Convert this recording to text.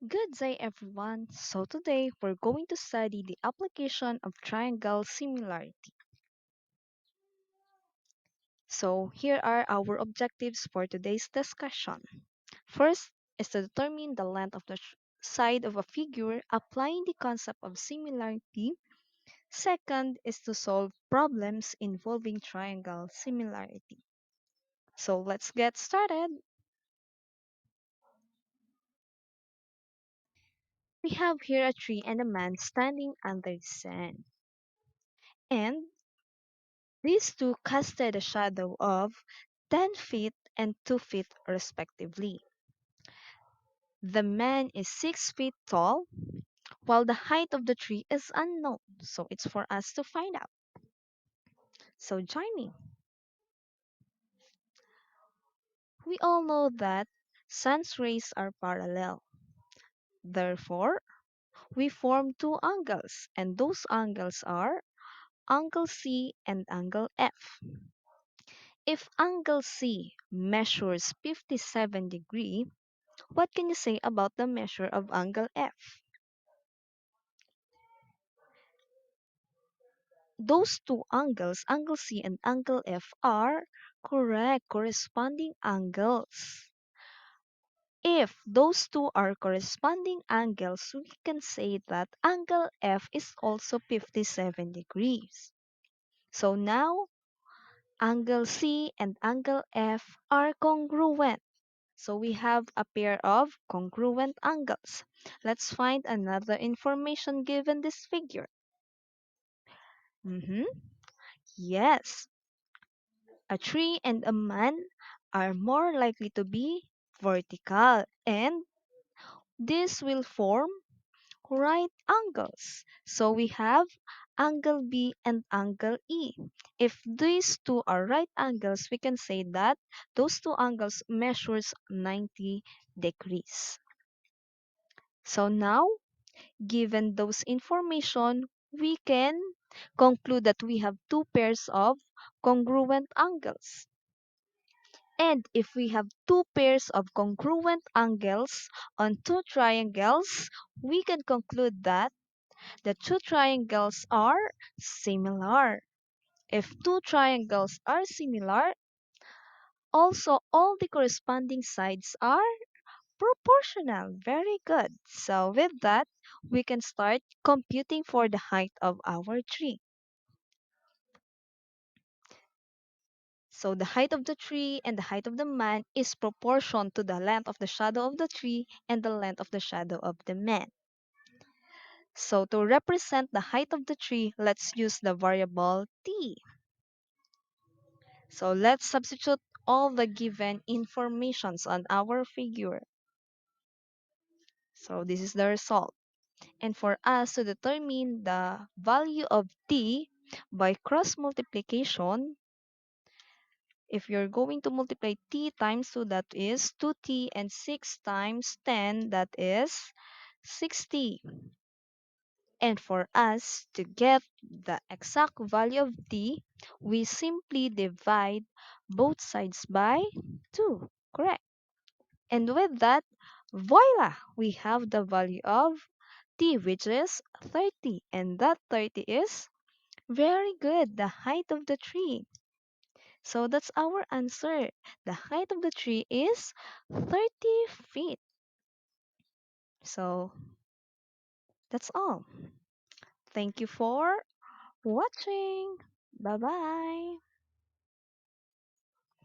Good day, everyone. So, today we're going to study the application of triangle similarity. So, here are our objectives for today's discussion. First is to determine the length of the side of a figure applying the concept of similarity. Second is to solve problems involving triangle similarity. So, let's get started. We have here a tree and a man standing under the sun. And these two casted a shadow of 10 feet and 2 feet respectively. The man is 6 feet tall, while the height of the tree is unknown, so it's for us to find out. So join me. We all know that sun's rays are parallel. Therefore, we form two angles, and those angles are angle C and angle F. If angle C measures 57 degrees, what can you say about the measure of angle F? Those two angles, angle C and angle F, are correct corresponding angles. If those two are corresponding angles, we can say that angle F is also 57 degrees. So now, angle C and angle F are congruent. So we have a pair of congruent angles. Let's find another information given this figure. Mhm. Yes, a tree and a man are more likely to be vertical, and this will form right angles. So we have angle B and angle E. If these two are right angles, we can say that those two angles measures 90 degrees. So now, given those information, we can conclude that we have two pairs of congruent angles. And if we have two pairs of congruent angles on two triangles, we can conclude that the two triangles are similar. If two triangles are similar, also all the corresponding sides are proportional. Very good. So with that, we can start computing for the height of our tree. So the height of the tree and the height of the man is proportion to the length of the shadow of the tree and the length of the shadow of the man. So to represent the height of the tree, let's use the variable t. So let's substitute all the given informations on our figure. So this is the result. And for us to determine the value of t by cross multiplication, if you're going to multiply t times 2, that is 2t, and 6 times 10, that is 60. And for us to get the exact value of t, we simply divide both sides by 2. Correct. And with that, voila! We have the value of t, which is 30. And that 30 is very good, the height of the tree. So that's our answer. The height of the tree is 30 feet. So that's all. Thank you for watching. Bye bye.